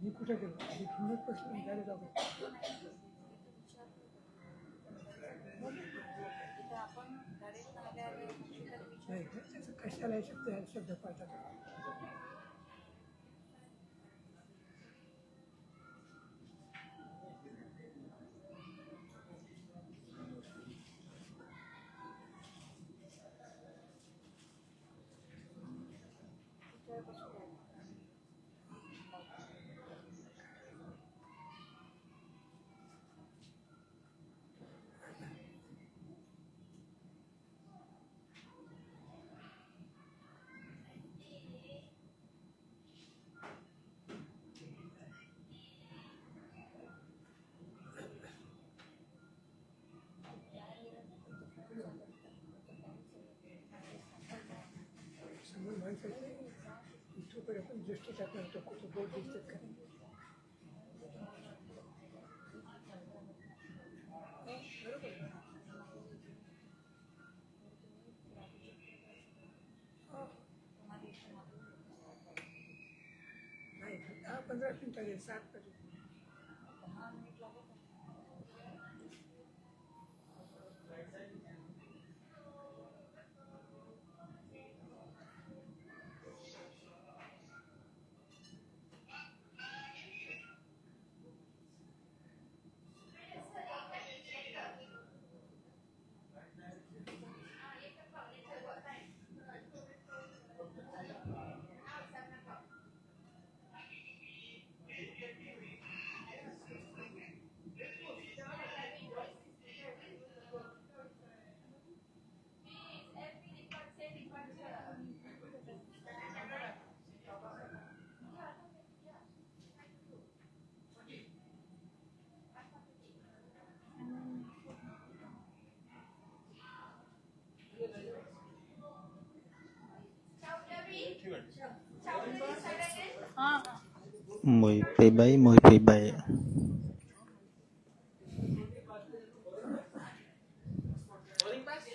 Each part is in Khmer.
मी कुठे गेलो हिंमत कसली निघाले जाऊ नाही त्याचं कशाला शब्द पाहतात समोर माणसाचे इथूकडे पण दृष्टी टाकणार तो कुठं बोट दिसतात का नाही 10-15 मिनिटं 7 mười phẩy bảy 10,7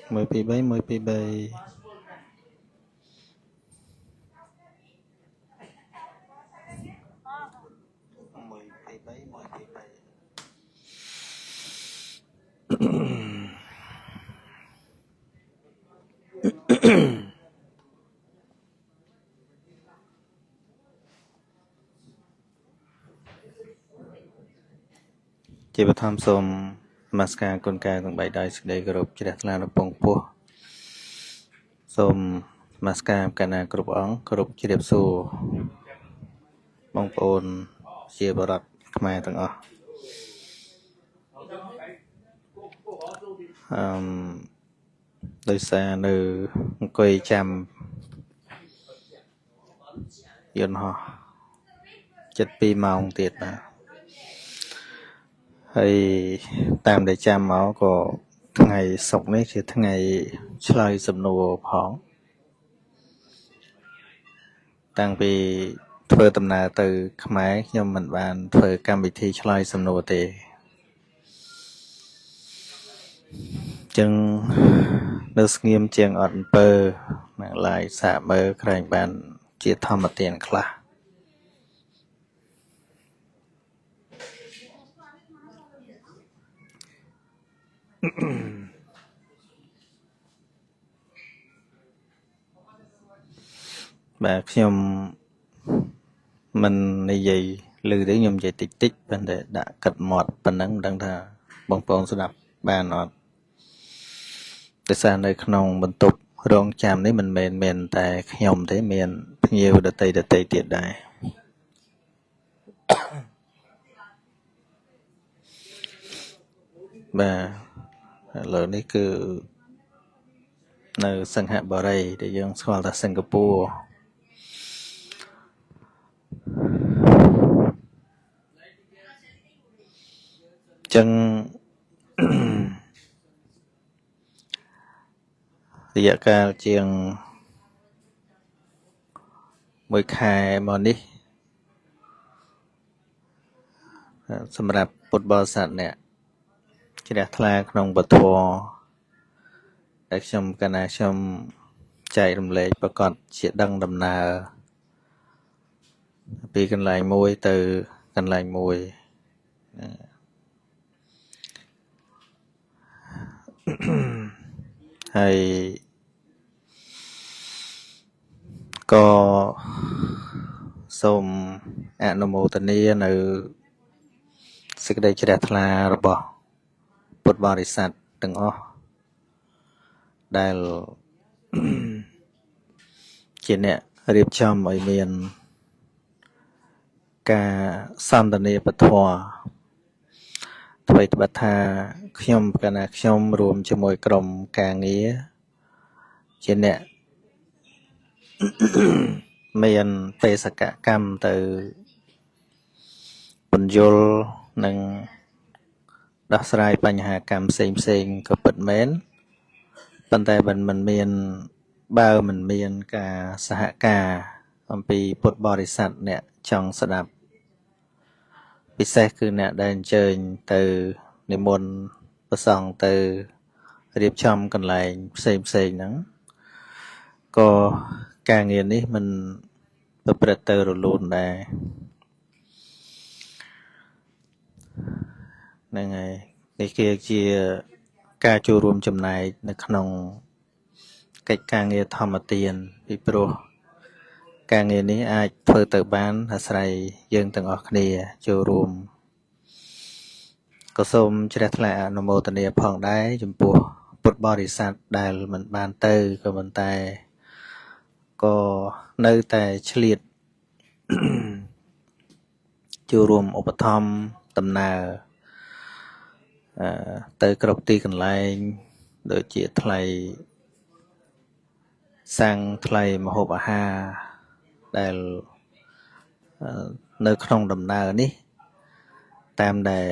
10,7 10,7 ជាបឋមសូមនមស្ការគុណការទាំង3ដោយសេចក្តីគោរពជ្រះថ្លានៅពងពោះសូមនមស្ការកណ្ណាគ្រប់អង្គគោរពជ្រាបសួរបងប្អូនជាបរិបទខ្មែរទាំងអស់ដោយសារនៅអង្គុយចាំយន្តហោះ7-2 ម៉ោងទៀតណាហើយតាមដែលចាំមកក៏ថ្ងៃសុក្រនេះជាថ្ងៃឆ្លើយសំណួរផងតាំងពីធ្វើដំណើរទៅខ្មែរខ្ញុំមិនបានធ្វើកម្មវិធីឆ្លើយសំណួរទេចឹងនៅស្ងៀមជាងអត់អំពើនឹងឡាយសាកមើលក្រែងបានជាធម្មទានខ្លះបាទខ្ញុំមិននិយាយឮទេខ្ញុំនិយាយតិចតិចប៉ុន្តែដាក់កាត់មាត់ប៉ុណ្ណឹងដឹងថាបងប្អូនស្ដាប់បានអត់ដោយសារនៅក្នុងបន្ទប់រងចាំនេះមិនមែនមានតែខ្ញុំទេមានភ្ញៀវដទៃទៀតដែរបាទឥឡូវនេះគឺនៅសិង្ហបុរីដែលយើងស្គាល់ថាសិង្ហបុរីចឹងរយៈកាលជាង1 ខែមកនេះសម្រាប់ពុទ្ធបរិស័ទអ្នកជ្រះថ្លាក្នុងពធដែលខ្ញុំកណាខ្ញុំចែករំលែកប្រកាសជាដឹងដំណើរ ពីកន្លែងមួយទៅកន្លែងមួយហើយក៏សូមអនុមោទនានៅសេចក្តីជ្រះថ្លារបស់ពុទ្ធបរិស័ទទាំងអស់ដែលជាអ្នករៀបចំឲ្យមានការសន្ទនាពធអ្វីត្បិតថាខ្ញុំកណាខ្ញុំរួមជាមួយក្រុមការងារជាអ្នកមានបេសកកម្មទៅពន្យល់និងដោះស្រាយបញ្ហាកម្មផ្សេងក៏ពិតមែនប៉ុន្តែបើមិនមានការសហការអំពីពុទ្ធបរិស័ទអ្នកចង់ស្ដាប់ពិសេសគឺអ្នកដែលអញ្ជើញទៅនិមន្តព្រះសង្ឃទៅរៀបចំកន្លែងផ្សេងហ្នឹងក៏ការងារនេះមិនប្រព្រឹត្តទៅរលូនដែរហ្នឹងហើយនេះគឺជាការចូលរួមចំណែកនៅក្នុងកិច្ចការងារធម្មទានពីព្រោះការងារនេះអាចធ្វើទៅបានអាស្រ័យយើងទាំងអស់គ្នាចូលរួមក៏សូមជ្រះថ្លាអនុមោទនាផងដែរចំពោះពុទ្ធបរិស័ទដែលមិនបានទៅក៏ប៉ុន្តែក៏នៅតែឆ្លៀតចូលរួមឧបត្ថម្ភដំណើរទៅគ្រប់ទីកន្លែងដូចជាថ្លៃសាំងថ្លៃម្ហូបអាហារដែលនៅក្នុងដំណើរនេះតាមដែល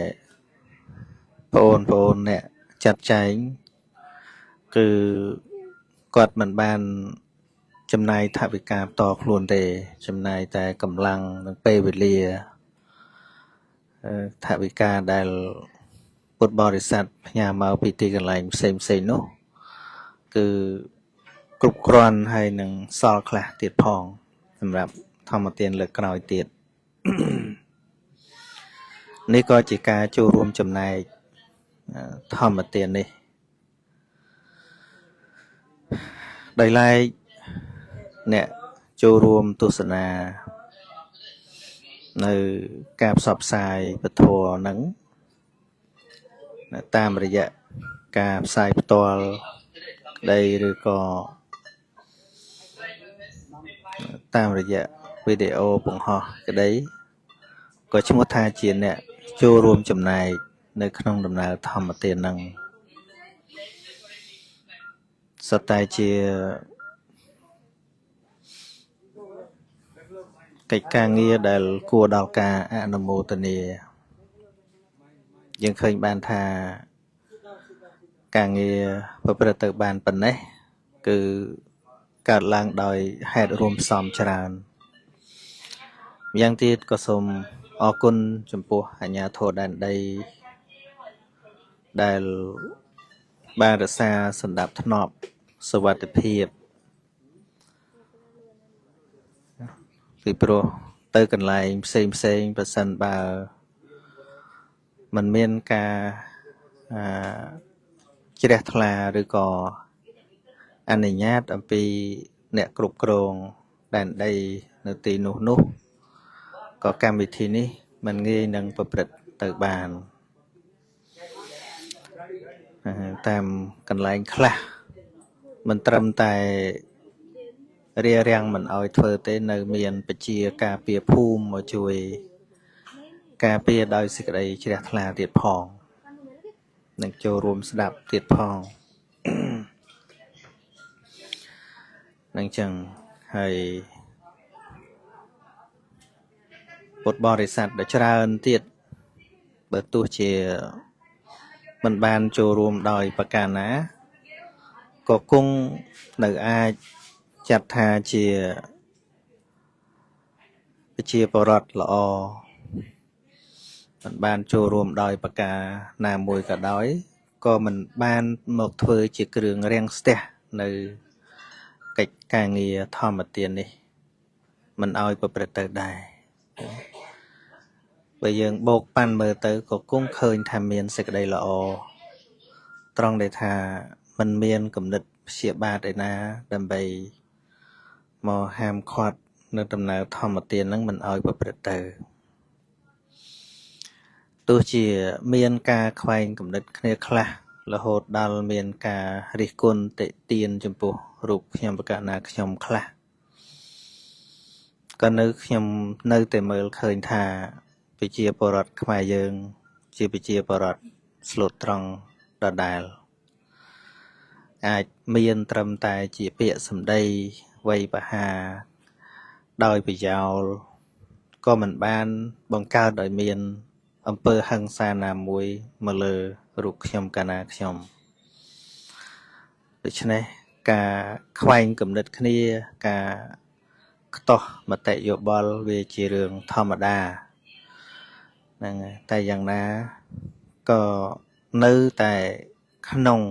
បងប្អូនអ្នកចាត់ចែងគឺគាត់មិនបានចំណាយថវិកាផ្ទាល់ខ្លួនទេចំណាយតែកម្លាំងនិងពេលវេលាថវិកាដែលពុទ្ធបរិស័ទផ្ញើមកពីទីកន្លែងផ្សេងនោះគឺគ្រប់គ្រាន់ហើយនឹងសល់ខ្លះទៀតផងសម្រាប់ធម្មទានលើកក្រោយទៀតនេះក៏ជាការចូលរួមចំណែកធម្មទាននេះដោយឡែកអ្នកចូលរួមទស្សនានៅការផ្សព្វផ្សាយពធហ្នឹងតាមរយៈការផ្សាយផ្ទាល់ក្តីឬក៏តាមរយៈវីដេអូបង្ហោះក្តីក៏ឈ្មោះថាជាអ្នកចូលរួមចំណែកនៅក្នុងដំណើរធម្មទានហ្នឹងសុទ្ធតែជាកិច្ចការងារដែលគួរដល់ការអនុមោទនាយើងឃើញបានថាការងារប្រព្រឹត្តទៅបានប៉ុណ្ណេះគឺកើតឡើងដោយហេតុរួមផ្សំច្រើនម្យ៉ាងទៀតក៏សូមអរគុណចំពោះអាជ្ញាធរដែនដីដែលបានរក្សាសណ្ដាប់ធ្នាប់សុវត្ថិភាពពីព្រោះទៅកន្លែងផ្សេងប្រសិនបើมันមានការជ្រះថ្លាឬក៏អនុញ្ញាតអំពីអ្នកគ្រប់គ្រងដែនដីនៅទីនោះក៏កម្មវិធីនេះมันងាយនឹងប្រព្រឹត្តទៅបានតាមកន្លែងខ្លះមិនត្រឹមតែរារាំងមិនឲ្យធ្វើទេនៅមានពជាការពារភូមិមកជួយការពារដោយសេចក្តីជ្រះថ្លាទៀតផងនិងចូលរួមស្ដាប់ទៀតផងនឹងចឹងហើយពុទ្ធបរិស័ទដ៏ច្រើនទៀតបើទោះជាមិនបានចូលរួមដោយប្រការណាក៏គង់នៅអាចចាត់ថាជាប្រជាពលរដ្ឋល្អមិនបានចូលរួមដោយប្រការណាមួយក៏ដោយក៏មិនបានមកធ្វើជាគ្រឿងរាំងស្ទះនៅកិច្ចការងារធម្មទាននេះមិនឲ្យប្រព្រឹត្តទៅដែរ bởi dương bột pan mơ tới có cũng khơi tham miên sực đây là o trong để thà mình miên cầm nịch xịa ba để na đầm bầy mò ham khoát nơi tầm nào thòm một tiền nắng mình oi bập bật từ tôi chỉ miên ca khoai cầm nịch kia khla là hột đal miên ca rikun tệ tiền chấm pu rụp nhom bạc na nhom khla còn nơi nhom nơi tệ mơ khơi thà bị chia bờ rọt khoai dương chia bị chia bờ rọt sụt trong đà đài អាចមានត្រឹមតែជាពាក្យសម្ដីវ័យបហាដោយប្រយោលក៏មិនបានបង្កើតដោយមានអំពើហិង្សាណាមួយមកលើរូបខ្ញុំកាលណាខ្ញុំដូច្នេះការខ្វែងគំនិតគ្នាការខ្ទាស់មតិយោបល់វាជារឿងធម្មតាហ្នឹងហើយតែយ៉ាងណាក៏នៅតែក្នុង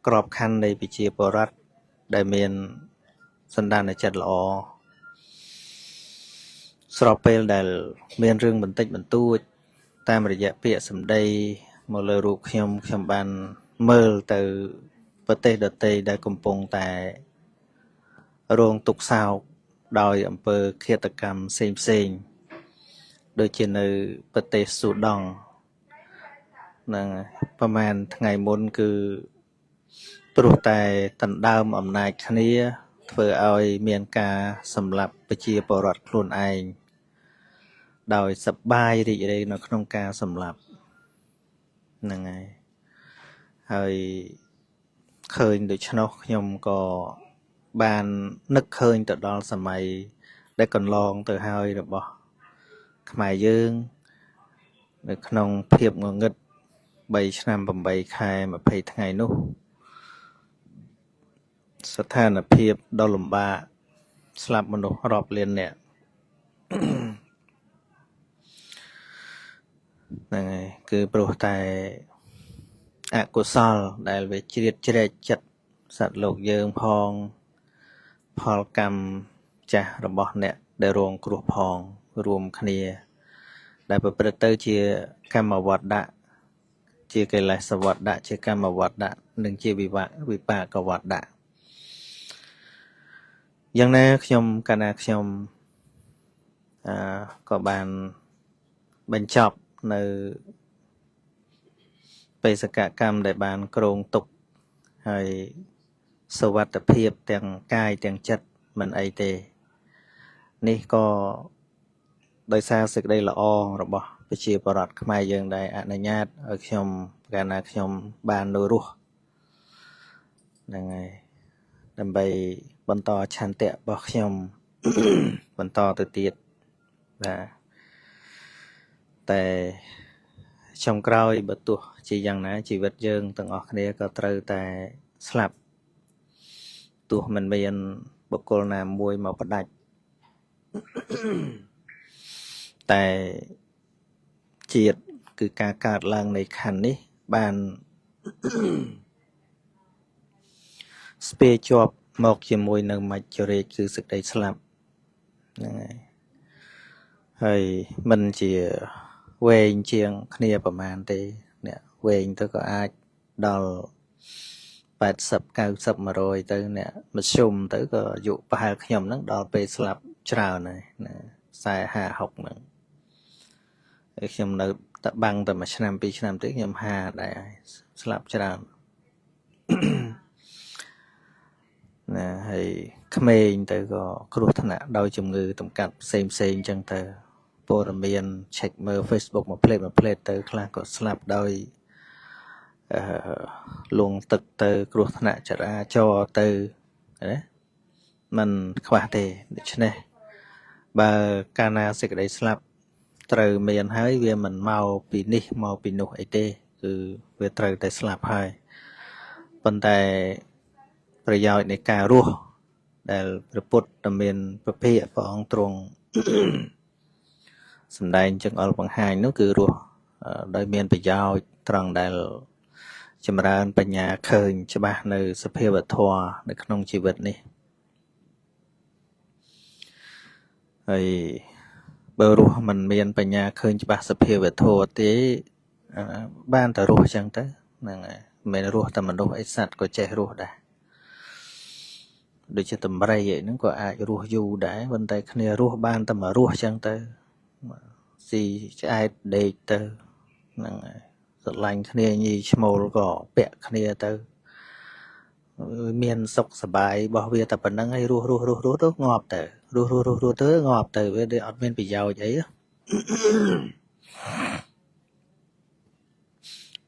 ក្របខ័ណ្ឌនៃប្រជាពលរដ្ឋដែលមានសន្តានចិត្តល្អស្របពេលដែលមានរឿងបន្តិចបន្តួចតាមរយៈពាក្យសម្ដីមកលើរូបខ្ញុំបានមើលទៅប្រទេសដទៃដែលកំពុងតែរងទុក្ខសោកដោយអំពើឃាតកម្មផ្សេងៗដូចជានៅប្រទេសស៊ូដង់នឹងប្រហែលថ្ងៃមុនគឺ ព្រោះតែដណ្ដើមអំណាចគ្នាធ្វើឲ្យមានការសម្លាប់ប្រជាពលរដ្ឋខ្លួនឯងដោយសប្បាយរីករាយនៅក្នុងការសម្លាប់ហ្នឹងហើយឃើញដូច្នោះខ្ញុំក៏បាននឹកឃើញទៅដល់សម័យដែលកន្លងទៅហើយរបស់ខ្មែរយើងនៅក្នុងភាពងងឹត3ឆ្នាំ8ខែ20ថ្ងៃនោះ ស្ថានភាពដ៏លំបាកស្លាប់មនុស្សរាប់លាននាក់ហ្នឹងហើយគឺព្រោះតែអកុសលដែលវាជ្រៀតជ្រែកចិត្តសត្វលោកយើងផងផលកម្មចាស់របស់អ្នកដែលរងគ្រោះផងរួមគ្នាដែលប្រព្រឹត្តទៅជាកម្មវត្តៈជាកិលេសវត្តៈជាកម្មវត្តៈនិងជាវិបាកវត្តៈ យ៉ាងណាខ្ញុំកាលណាខ្ញុំក៏បានបញ្ចប់នៅបេសកកម្មដែលបានគ្រោងទុកហើយសុវត្ថិភាពទាំងកាយទាំងចិត្តមិនអីទេនេះក៏ដោយសារសេចក្តីល្អរបស់ប្រជាពលរដ្ឋខ្មែរយើងដែលអនុញ្ញាតឲ្យខ្ញុំកាលណាខ្ញុំបាននៅរស់ហ្នឹងហើយ ដើម្បីបន្តឆន្ទៈរបស់ខ្ញុំបន្តទៅទៀតបាទតែចុងក្រោយបើទោះជាយ៉ាងណាជីវិតយើងទាំងអស់គ្នាក៏ត្រូវតែស្លាប់ទោះមិនមានបុគ្គលណាមួយមកផ្ដាច់តែជាតិគឺការកើតឡើងនៃខណ្ឌនេះបាន ស្ពាជាប់មកជាមួយនឹងមច្ចរេជគឺសេចក្តីស្លាប់ហ្នឹងហើយមិនជាវែងជាងគ្នាប្រហែលទេអ្នកវែងទៅក៏អាចដល់80 90 100ទៅអ្នកមធ្យមទៅក៏អាយុប្រហែលខ្ញុំហ្នឹងដល់ពេលស្លាប់ច្រើនហើយណា40 50 60ហ្នឹងហើយខ្ញុំនៅតែបាំងតែមួយឆ្នាំ2ឆ្នាំទៀតខ្ញុំ50ដែរស្លាប់ច្រើន ណាហើយក្មេងទៅក៏គ្រោះថ្នាក់ដោយជំងឺតម្កាត់ផ្សេងៗអញ្ចឹងទៅព័ត៌មាន check មើល Facebook មួយផ្លេតទៅខ្លះក៏ស្លាប់ដោយលងទឹកទៅគ្រោះថ្នាក់ចរាចរណ៍ទៅណាมันខ្វះទេដូច្នេះបើកាលណាសេចក្តីស្លាប់ត្រូវមានហើយវាមិនមកពីនេះមកពីនោះអីទេគឺវាត្រូវតែស្លាប់ហើយប៉ុន្តែ ប្រយោជន៍នៃការរស់ដែលព្រះពុទ្ធមានប្រភេទព្រះអង្គទ្រង់សម្ដែងចង្អុលបង្ហាញនោះគឺរស់ដោយមានប្រយោជន៍ត្រង់ដែលចម្រើនបញ្ញាឃើញច្បាស់នៅសភាវធម៌នៅក្នុងជីវិតនេះហើយ បើរស់មិនមានបញ្ញាឃើញច្បាស់សភាវធម៌ទេបានតែរស់ចឹងទៅហ្នឹងហើយមិនរស់តែមនុស្សអីសត្វក៏ចេះរស់ដែរដូចជាតម្រៃអីហ្នឹងក៏អាចរស់យូរដែរប៉ុន្តែគ្នារស់បានតែមករស់ចឹងទៅស៊ីឆ្អែតដេកទៅហ្នឹងហើយស្រឡាញ់គ្នាញីឈ្មោលក៏ពាក់គ្នាទៅមានសុខសប្បាយរបស់វាតែប៉ុណ្្នឹងហើយរស់ទៅងាប់ទៅរស់ទៅងាប់ទៅវាដូចអត់មានប្រយោជន៍អី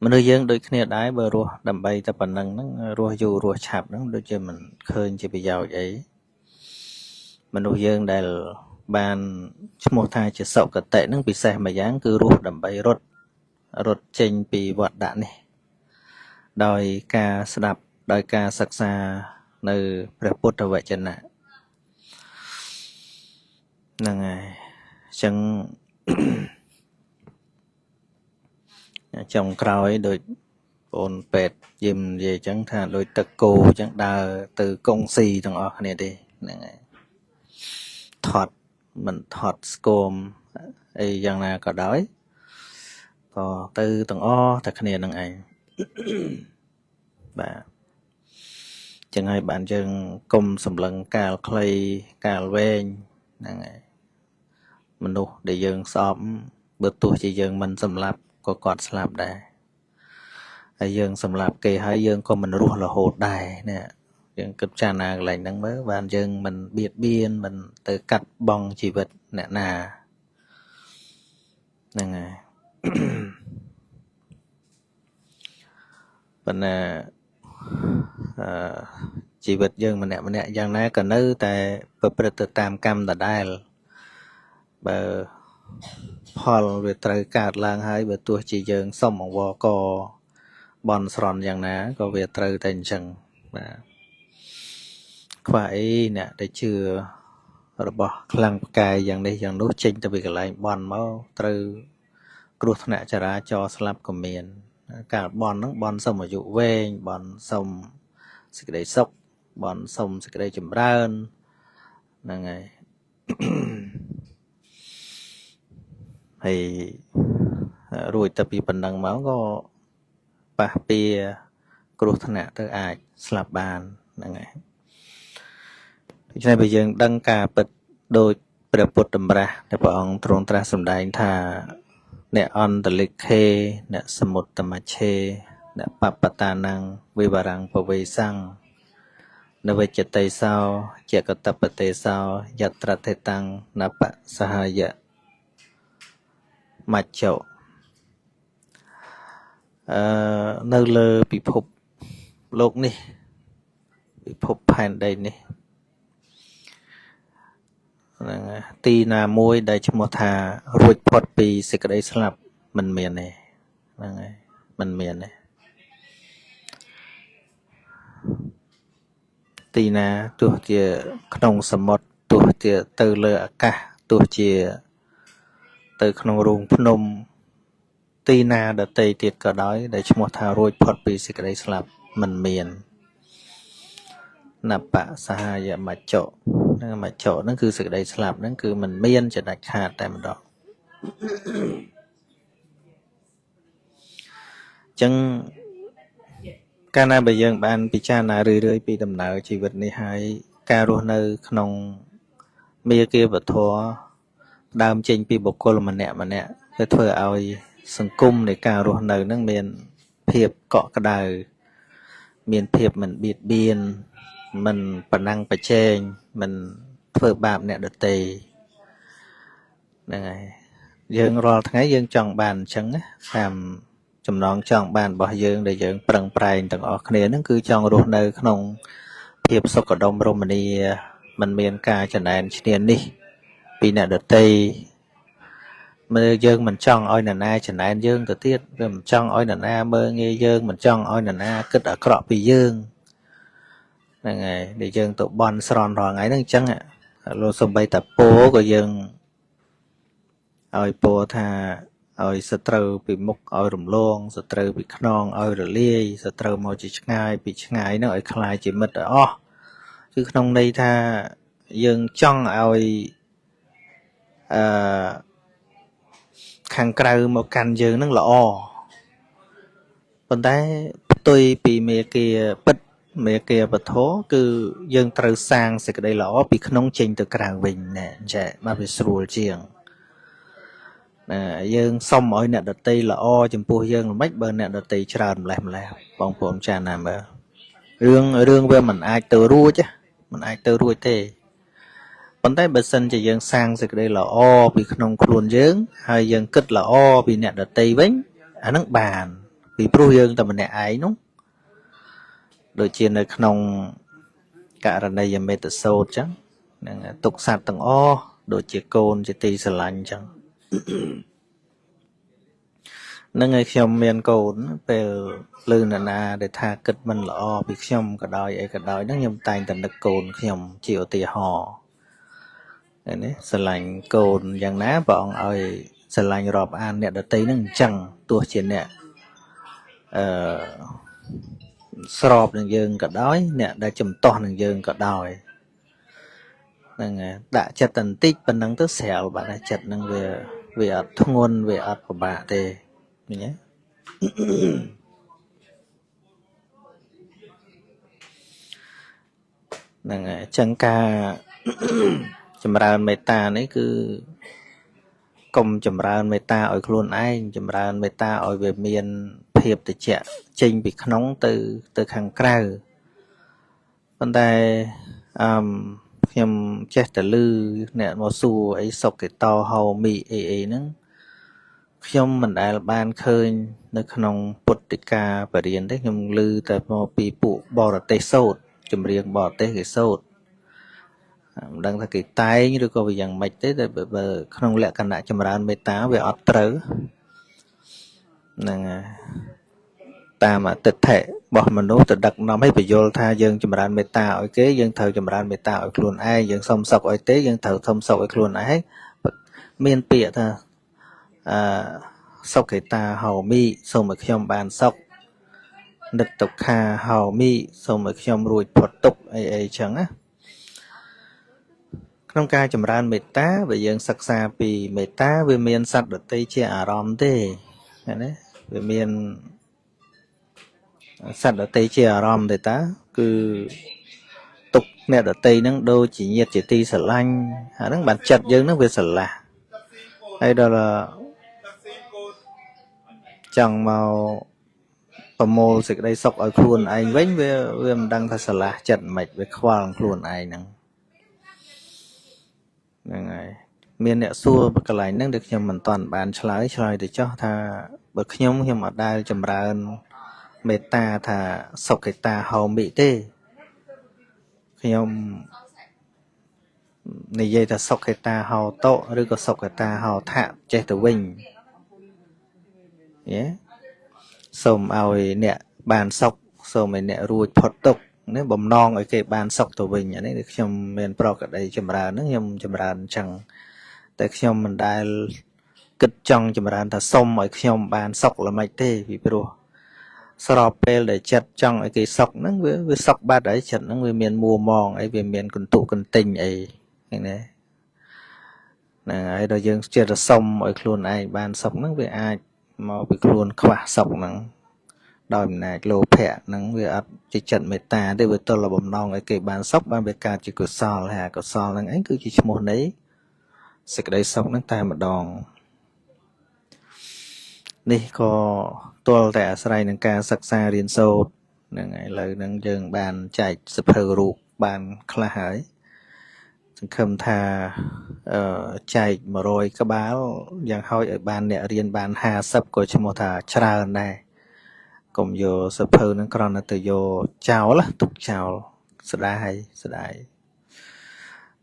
មនុស្សយើងដូចគ្នាដែរបើរស់ដើម្បីតែប៉ុណ្្នឹងហ្នឹងរស់យូររស់ឆាប់ហ្នឹងដូចជាមិនឃើញជាប្រយោជន៍អីមនុស្សយើងដែលបានឈ្មោះថាជាសុគតិហ្នឹងពិសេសម្យ៉ាងគឺរស់ដើម្បីរត់ចេញពីវដ្តនេះដោយការស្ដាប់ដោយការសិក្សានៅព្រះពុទ្ធវចនៈហ្នឹងហើយអញ្ចឹងចុងក្រោយដូចបងពេទ្យយឹមនិយាយអញ្ចឹងថាដូចទឹកគោអញ្ចឹងដើរទៅកុងស៊ីទាំងអស់គ្នាទេហ្នឹងហើយថត់មិនថត់ស្គមអីយ៉ាងណាក៏ដោយក៏ទៅទាំងអស់តែគ្នានឹងឯងបាទចឹងហើយបានយើងគុំសម្លឹងកាលខ្លីកាលវែងហ្នឹងហើយមនុស្សដែលយើងស្អប់បើទោះជាយើងមិនសម្លាប់ក៏គាត់ស្លាប់ដែរហើយយើងសម្លាប់គេហើយយើងក៏មិនរស់រហូតដែរណាយើងគិតចារណាកន្លែងហ្នឹងមើលបានយើងមិនបៀតបៀនមិនទៅកាត់បងជីវិតអ្នកណាហ្នឹងហើយប៉ុន្តែជីវិតយើងម្នាក់យ៉ាងណាក៏នៅតែប្រព្រឹត្តទៅតាមកម្មដដែលបើផលវាត្រូវកើតឡើងហើយបើទោះជាយើងសុំអង្វរកបន់ស្រន់យ៉ាងណាក៏វាត្រូវតែអញ្ចឹងបាទខ្វះអីអ្នកដែលជឿរបស់ខ្លាំងផ្កាយយ៉ាងនេះយ៉ាងនោះចេញទៅពីកន្លែងបន់មកត្រូវគ្រោះថ្នាក់ចរាចរណ៍ស្លាប់ក៏មានការបន់ហ្នឹងបន់សុំអាយុវែងបន់សុំសេចក្តីសុខបន់សុំសេចក្តីចម្រើនហ្នឹងហើយហើយរួចទៅពីប៉ុណ្ណឹងមកក៏ប៉ះពៀគ្រោះថ្នាក់ទៅអាចស្លាប់បានហ្នឹងហើយដូច្នេះបើយើងដឹងការពិតដោយព្រះពុទ្ធតម្រាស់ដែលព្រះអង្គទ្រង់ត្រាស់សម្ដែងថាអ្នកអន្តលិខេអ្នកសមុត្តមច្ឆេអ្នកបបតានੰវិវរੰពវេសੰនវិចតិសោចកតបតេសោយត្រតេតੰនបសហយៈមច្ចោនៅលើពិភពលោកនេះពិភពផែនដីនេះហ្នឹងទីណាមួយដែលឈ្មោះថារួចផុតពីសេចក្តីស្លាប់មិនមានទេហ្នឹងហើយមិនមានទេទីណាទោះជាក្នុងសមុទ្រទោះជាទៅលើអាកាសទោះជាទៅក្នុងរូងភ្នំទីណាដទៃទៀតក៏ដោយដែលឈ្មោះថារួចផុតពីសេចក្តីស្លាប់មិនមានណបសហយមច្ចោហ្នឹងមច្ចោហ្នឹងគឺសេចក្តីស្លាប់ហ្នឹងគឺមិនមានចដាច់ខាតតែម្ដងអញ្ចឹងកាលណាបើយើងបានពិចារណារឿយៗពីដំណើរជីវិតនេះហើយការរស់នៅក្នុងមាគាវធម៌ដើមចេញពីបុគ្គលម្នាក់ទៅធ្វើឲ្យសង្គមនៃការរស់នៅនឹងមានភាពកក់ក្ដៅមានភាពមិនបៀតបៀនមិនប្រណាំងប្រជែងមិនធ្វើបាបអ្នកដទៃហ្នឹងហើយយើងរាល់ថ្ងៃយើងចង់បានអញ្ចឹងណាតាមចំណងចង់បានរបស់យើងដែលយើងប្រឹងប្រែងទាំងអស់គ្នាហ្នឹងគឺចង់រស់នៅក្នុងភាពសុខដុមរមនាមិនមានការចំណែនឈ្នានីសពីអ្នកដទៃមើលយើងមិនចង់ឲ្យនរណាចំណែនយើងទៅទៀតវាមិនចង់ឲ្យនរណាមើលងាយយើងមិនចង់ឲ្យនរណាគិតអាក្រក់ពីយើងហ្នឹងហើយដែលយើងទៅបន់ស្រន់រាល់ថ្ងៃហ្នឹងអញ្ចឹងលោកសំបីតាពោក៏យើងឲ្យពោថាឲ្យសត្រូវពីមុខឲ្យរំលងសត្រូវពីខ្នងឲ្យរលាយសត្រូវមកជាឆ្ងាយពីឆ្ងាយហ្នឹងឲ្យคล้ายជាមិត្តឲ្យអស់គឺក្នុងន័យថាយើងចង់ឲ្យ ខាងក្រៅមកកាន់យើងនឹងល្អប៉ុន្តែផ្ទុយពីមេគាពិតមេគាពធគឺយើងត្រូវសាងសេចក្តីល្អពីក្នុងចេញទៅក្រៅវិញណែចាបាទវាស្រួលជាងយើងសុំឲ្យអ្នកដតីល្អចំពោះយើងល្មិចបើអ្នកដតីច្រើនម្លេះបងប្អូនចាណាមើលរឿងវាមិនអាចទៅរួចមិនអាចទៅរួចទេប៉ុន្តែបើសិនជាយើងសាងសេចក្តីល្អពីក្នុងខ្លួនយើងហើយយើងគិតល្អពីអ្នកដតីវិញអានឹងបានពីព្រោះយើងតែម្នាក់ឯងនោះដូចជានៅក្នុងករណីយមេត្តសូត្រចឹងហ្នឹងទុកសត្វទាំងអស់ដូចជាកូនជាទីស្រឡាញ់ចឹងនឹងឲ្យខ្ញុំមានកូនពេលលឺណានាដែលថាគិតមិនល្អពីខ្ញុំក៏ដោយអីក៏ដោយហ្នឹងខ្ញុំតែងតែនឹកកូនខ្ញុំជាឧទាហរណ៍នេះស្រឡាញ់កូនយ៉ាងណាព្រះអង្គឲ្យស្រឡាញ់រាប់អានអ្នកដតីហ្នឹងអញ្ចឹងទោះជាអ្នកស្របនឹងយើងក៏ដោយអ្នកដែលចំទាស់នឹងយើងក៏ដោយហ្នឹងដាក់ចិត្តបន្តិចប៉ុណ្ណឹងទៅស្រាលបាត់ហើយចិត្តហ្នឹងវាអត់ធ្ងន់វាអត់ពិបាកទេឃើញទេហ្នឹងហើយអញ្ចឹងការចម្រើនមេត្តានេះគឺកុំចម្រើនមេត្តាឲ្យខ្លួនឯងចម្រើនមេត្តាឲ្យវាមានភាពត្រជាក់ចេញពីក្នុងទៅខាងក្រៅប៉ុន្តែខ្ញុំចេះតែឮអ្នកមកសួរអីសុខេតោហោមីអីហ្នឹងខ្ញុំមិនដែលបានឃើញនៅក្នុងពុទ្ធិកាបរិញ្ញាទេខ្ញុំឮតែមកពីពួកបរទេសសូត្រចម្រៀងបរទេសគេសូត្រមិនដឹងថាគេតែងឬក៏វាយ៉ាងម៉េចទេតែបើក្នុងលក្ខណៈចម្រើនមេត្តាវាអត់ត្រូវហ្នឹងតាមអតិថិរបស់មនុស្សទៅដឹកនាំឲ្យបញ្យល់ថាយើងចម្រើនមេត្តាឲ្យគេយើងត្រូវចម្រើនមេត្តាឲ្យខ្លួនឯងយើងសុំសុខឲ្យទេយើងត្រូវសុំសុខឲ្យខ្លួនឯងមានពាក្យថាសុខេតាហោមីសូមឲ្យខ្ញុំបានសុខនិត្តទុក្ខាហោមីសូមឲ្យខ្ញុំរួចផុតទុក្ខអីចឹងណាក្នុងការចម្រើនមេត្តាបើយើងសិក្សាពីមេត្តាវាមានសត្វដតីជាអារម្មណ៍ទេណាវាមានសត្វដតីជាអារម្មណ៍ទេតាគឺទុកអ្នកដតីហ្នឹងដូចជាញាតិជាទីស្រឡាញ់អាហ្នឹងបានចិត្តយើងហ្នឹងវាស្រឡះហើយដល់ចង់មកប្រមូលសេចក្តីសុខឲ្យខ្លួនឯងវិញវាមិនដឹងថាស្រឡះចិត្តមិនវាខ្វល់ខ្លួនឯងហ្នឹងហើយមានអ្នកសួរកន្លែងហ្នឹងដែលខ្ញុំមិនទាន់បានឆ្លើយទៅចោះថាបើខ្ញុំអត់ដែលចម្រើនមេត្តាថាសុខេតាហោមិទេខ្ញុំនិយាយថាសុខេតាហោតោឬក៏សុខេតាហោថៈចេះទៅវិញយេសូមឲ្យអ្នកបានសុខសូមឲ្យអ្នករួចផុតទុក្ខនេះបំណងឲ្យគេបានសុខទៅវិញអានេះខ្ញុំមានប្រកដីចម្រើនហ្នឹងខ្ញុំចម្រើនអញ្ចឹងតែខ្ញុំមិនដែលគិតចង់ចម្រើនថាសុំឲ្យខ្ញុំបានសុខល្មិចទេពីព្រោះស្របពេលដែលចិត្តចង់ឲ្យគេសុខហ្នឹងវាសុខបាត់ហើយចិត្តហ្នឹងវាមានមួម៉ងអីវាមានកន្ទុកកន្ទិញអីហ្នឹងណាហ្នឹងហើយដល់យើងចិត្តសុំឲ្យខ្លួនឯងបានសុខហ្នឹងវាអាចមកពីខ្លួនខ្វះសុខហ្នឹងដោយអំណាចលោភៈហ្នឹងវាអត់ជាចិត្តមេត្តាទេវាទល់បំណងឲ្យគេបានសុខបានវាកើតជាកុសលហើយកុសលហ្នឹងឯងគឺជាឈ្មោះនៃសេចក្តីសុខហ្នឹងតែម្ដងនេះក៏ទល់តែអាស្រ័យនឹងការសិក្សារៀនសូត្រហ្នឹងហើយឥឡូវហ្នឹងយើងបានចែកសភៅរូបបានខ្លះហើយសង្ឃឹមថាចែក100ក្បាលយ៉ាងហោចឲ្យបានអ្នករៀនបាន50ក៏ឈ្មោះថាច្រើនដែរកុំយកសភៅហ្នឹងគ្រាន់តែទៅយកចោលទុកចោលស្ដាយ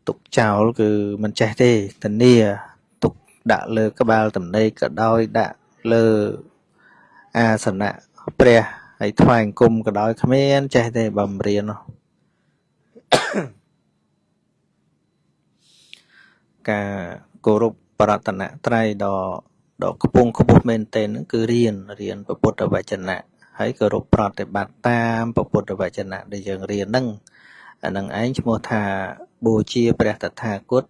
ទុកចោលគឺមិនចេះទេធានាទុកដាក់លើក្បាលតំណេកក៏ដោយដាក់លើអាសនៈព្រះហើយថ្វាយអង្គមក៏ដោយគ្មានចេះទេបំរៀននោះការគោរពបរតនត្រ័យដ៏ខ្ពង់ខ្ពស់មែនទែនហ្នឹងគឺរៀនពុទ្ធវចនៈហើយគោរពប្រតិបត្តិតាមពុទ្ធវចនៈដែលយើងរៀនហ្នឹងអានឹងឯងឈ្មោះថាបូជាព្រះតថាគត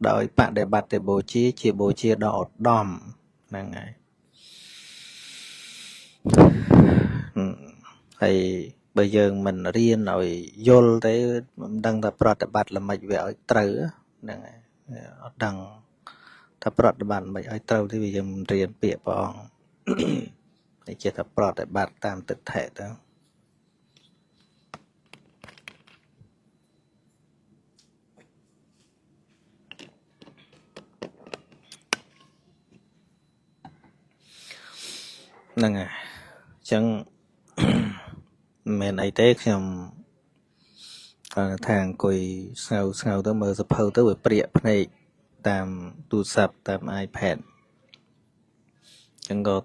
ដោយបដិបត្តិបូជាបូជាដ៏ឧត្តមហ្នឹងហើយហើយបើយើងមិនរៀនឲ្យយល់ទេមិនដឹងថាប្រតិបត្តិល្មិចវាឲ្យត្រូវហ្នឹងហើយអត់ដឹងថាប្រតិបត្តិមិនឲ្យត្រូវទេវាយើងមិនរៀនពាក្យព្រះអង្គតែចេះតែប្រតិបត្តិតាមទិដ្ឋិទៅហ្នឹងហើយអញ្ចឹងមិនមែនអីទេខ្ញុំថាអង្គុយស្ងៅទៅមើលសភៅទៅវាព្រាកភ្នែកតាមទូរស័ព្ទតាម iPad អញ្ចឹងក៏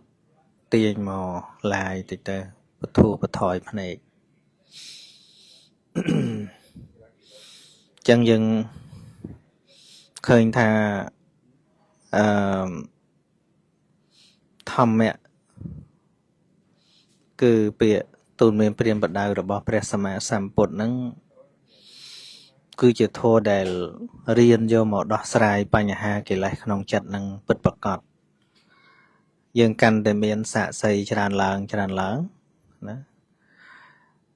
ទាញមក live តិចទៅបធូរបថយភ្នែកអញ្ចឹងយើងឃើញថាធម្មៈគឺពាក្យទូលមានព្រានបដៅរបស់ព្រះសម្មាសម្ពុទ្ធហ្នឹងគឺជាធម៌ដែលរៀនយកមកដោះស្រាយបញ្ហាកិលេសក្នុងចិត្តហ្នឹងពិតប្រាកដយើងកាន់តែមានស័ក្តិសិទ្ធិច្រើនឡើងណា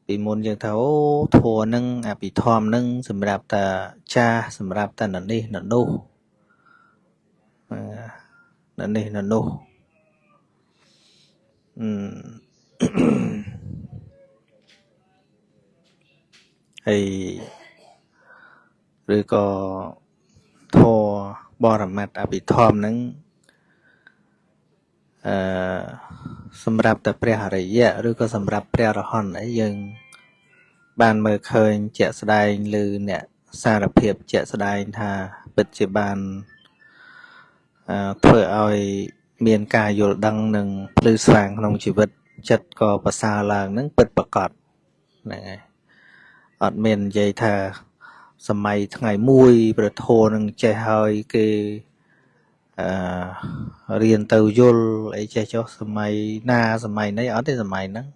ពីមុនយើងថាអូធម៌ហ្នឹងអភិធម្មហ្នឹងសម្រាប់តែចាស់សម្រាប់តែនេះនោះនេះនោះហើយឬក៏ធម៌បរមត្តអភិធម្មហ្នឹងសម្រាប់តែព្រះអរិយៈឬក៏សម្រាប់ព្រះអរហន្តអីយើងបានមើលឃើញជាក់ស្ដែងឬអ្នកសារភាពជាក់ស្ដែងថាពិតជាបានធ្វើឲ្យមានការយល់ដឹងនិងភ្លឺស្វាងក្នុងជីវិតចិត្តក៏ប្រសើរឡើងនឹងពិតប្រាកដហ្នឹងហើយអត់មាននិយាយថាសម័យថ្ងៃមួយប្រធោនឹងចេះហើយគេរៀនទៅយល់អីចេះចុះសម័យណាសម័យនេះអត់ទេសម័យហ្នឹង